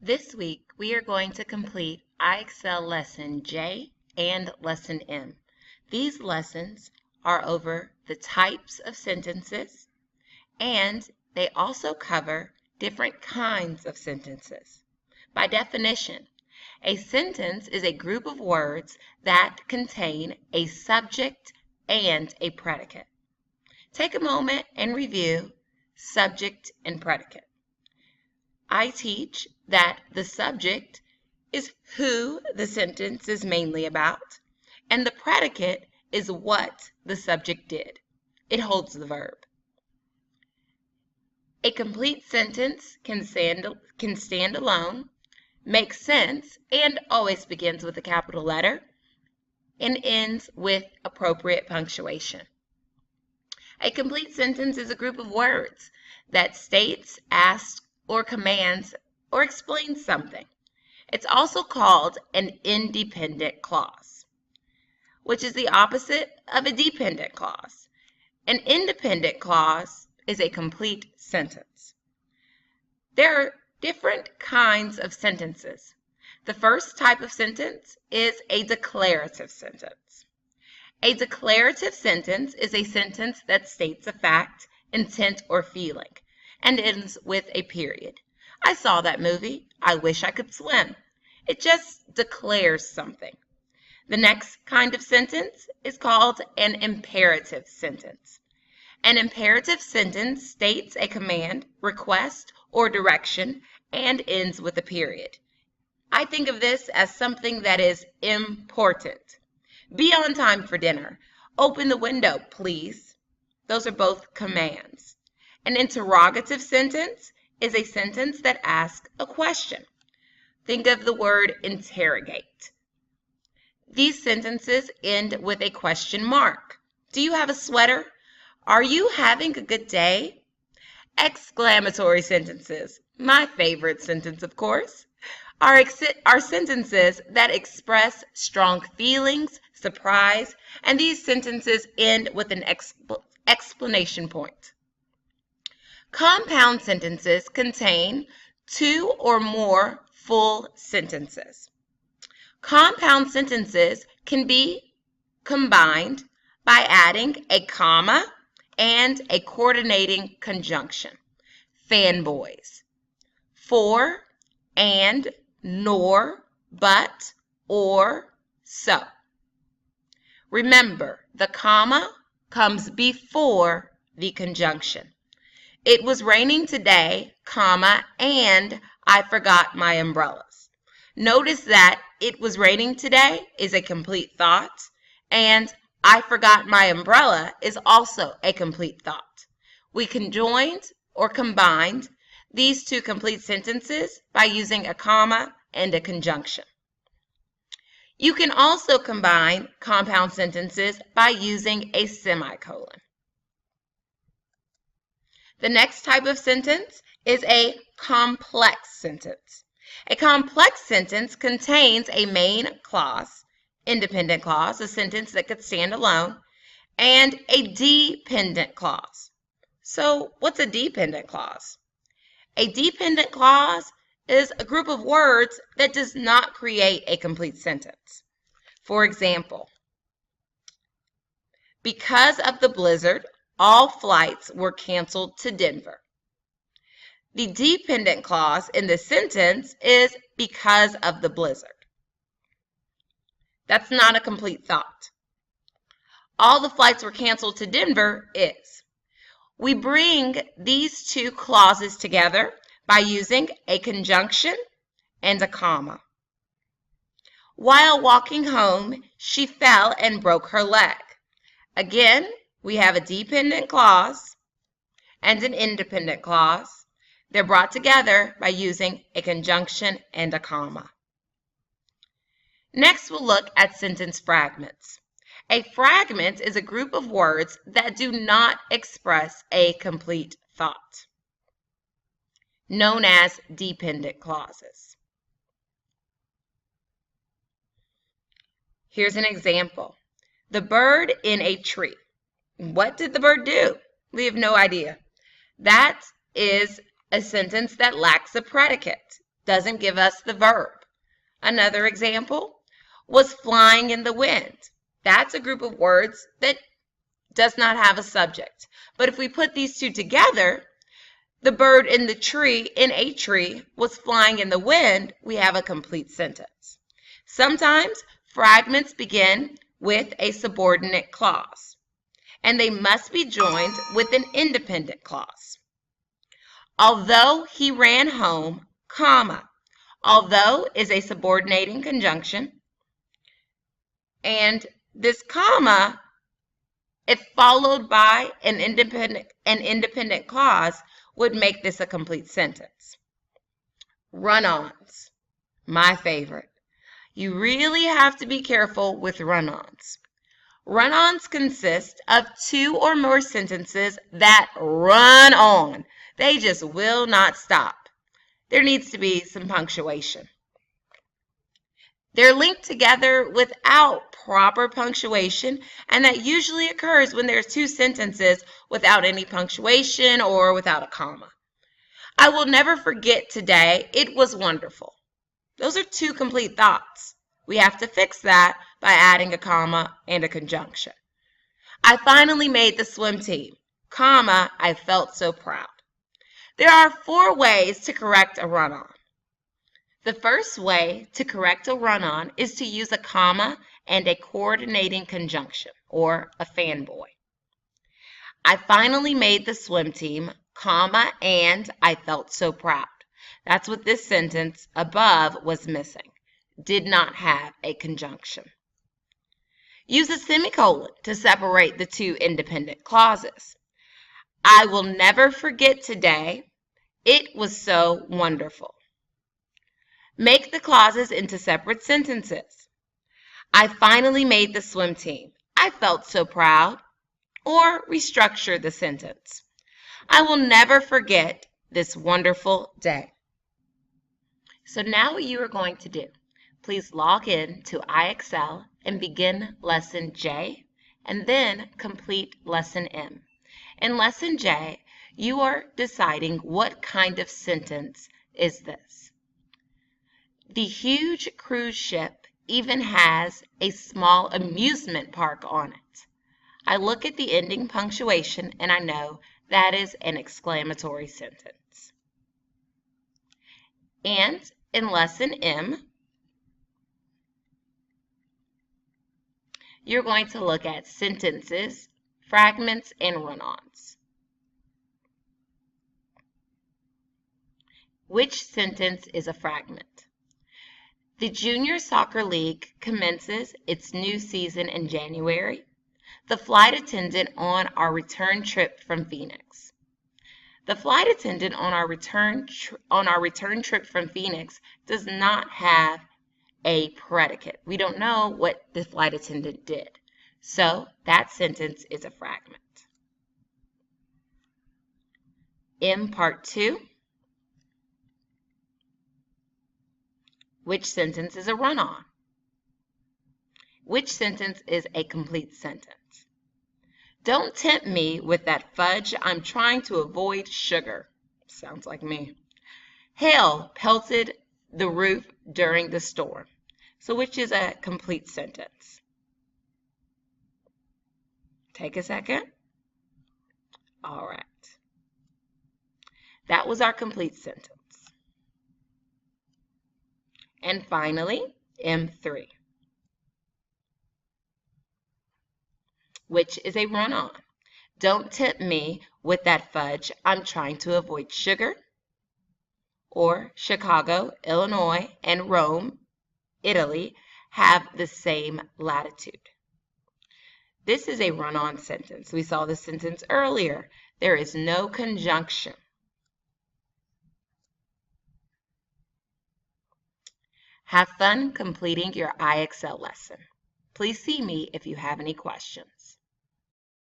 This week, we are going to complete IXL Lesson J and Lesson M. These lessons are over the types of sentences, and they also cover different kinds of sentences. By definition, a sentence is a group of words that contain a subject and a predicate. Take a moment and review subject and predicate. I teach that the subject is who the sentence is mainly about, and the predicate is what the subject did. It holds the verb. A complete sentence can stand alone, make sense, and always begins with a capital letter, and ends with appropriate punctuation. A complete sentence is a group of words that states, asks, or commands, or explains something. It's also called an independent clause, which is the opposite of a dependent clause. An independent clause is a complete sentence. There are different kinds of sentences. The first type of sentence is a declarative sentence. A declarative sentence is a sentence that states a fact, intent, or feeling, and ends with a period. I saw that movie. I wish I could swim. It just declares something. The next kind of sentence is called an imperative sentence. An imperative sentence states a command, request, or direction and ends with a period. I think of this as something that is important. Be on time for dinner. Open the window, please. Those are both commands. An interrogative sentence is a sentence that asks a question. Think of the word interrogate. These sentences end with a question mark. Do you have a sweater? Are you having a good day? Exclamatory sentences, my favorite sentence, of course, are sentences that express strong feelings, surprise, and these sentences end with an exclamation point. Compound sentences contain two or more full sentences. Compound sentences can be combined by adding a comma and a coordinating conjunction. Fanboys. For, and, nor, but, or, so. Remember, the comma comes before the conjunction. It was raining today, comma, and I forgot my umbrellas. Notice that it was raining today is a complete thought, and I forgot my umbrella is also a complete thought. We conjoined or combined these two complete sentences by using a comma and a conjunction. You can also combine compound sentences by using a semicolon. The next type of sentence is a complex sentence. A complex sentence contains a main clause, independent clause, a sentence that could stand alone, and a dependent clause. So what's a dependent clause? A dependent clause is a group of words that does not create a complete sentence. For example, because of the blizzard, all flights were canceled to Denver. The dependent clause in the sentence is because of the blizzard. That's not a complete thought. All the flights were canceled to Denver is. We bring these two clauses together by using a conjunction and a comma. While walking home, she fell and broke her leg. Again, we have a dependent clause and an independent clause. They're brought together by using a conjunction and a comma. Next, we'll look at sentence fragments. A fragment is a group of words that do not express a complete thought, known as dependent clauses. Here's an example. The bird in a tree. What did the bird do? We have no idea. That is a sentence that lacks a predicate. doesn't give us the verb. Another example was flying in the wind. That's a group of words that does not have a subject. But if we put these two together, the bird in the tree, in a tree, was flying in the wind, we have a complete sentence. Sometimes fragments begin with a subordinate clause, and they must be joined with an independent clause. Although he ran home, comma. Although is a subordinating conjunction, and this comma, if followed by an independent clause, would make this a complete sentence. Run-ons, my favorite. You really have to be careful with run-ons. Run-ons consist of two or more sentences that run on. They just will not stop. There needs to be some punctuation. They're linked together without proper punctuation, and that usually occurs when there's two sentences without any punctuation or without a comma. I will never forget today. It was wonderful. Those are two complete thoughts. We have to fix that by adding a comma and a conjunction. I finally made the swim team, comma, I felt so proud. There are 4 ways to correct a run-on. The first way to correct a run-on is to use a comma and a coordinating conjunction, or a fanboy. I finally made the swim team, comma, and I felt so proud. That's what this sentence above was missing. Did not have a conjunction. Use a semicolon to separate the two independent clauses. I will never forget today. It was so wonderful. Make the clauses into separate sentences. I finally made the swim team. I felt so proud. Or restructure the sentence. I will never forget this wonderful day. So now what you are going to do, please log in to IXL and begin Lesson J, and then complete Lesson M. In Lesson J, you are deciding what kind of sentence is this. The huge cruise ship even has a small amusement park on it. I look at the ending punctuation and I know that is an exclamatory sentence. And in Lesson M, you're going to look at sentences, fragments, and run-ons. Which sentence is a fragment? The Junior Soccer League commences its new season in January. The flight attendant on our return trip from Phoenix. The flight attendant on our return trip from Phoenix does not have a predicate. We don't know what the flight attendant did. So that sentence is a fragment. In Part 2, which sentence is a run-on? Which sentence is a complete sentence? Don't tempt me with that fudge. I'm trying to avoid sugar. Sounds like me. Hail pelted the roof during the storm. So which is a complete sentence? Take a second. All right. That was our complete sentence. And finally, M3, which is a run-on. Don't tempt me with that fudge. I'm trying to avoid sugar. Or Chicago, Illinois, and Rome, Italy, have the same latitude. This is a run-on sentence. We saw this sentence earlier. There is no conjunction. Have fun completing your IXL lesson. Please see me if you have any questions.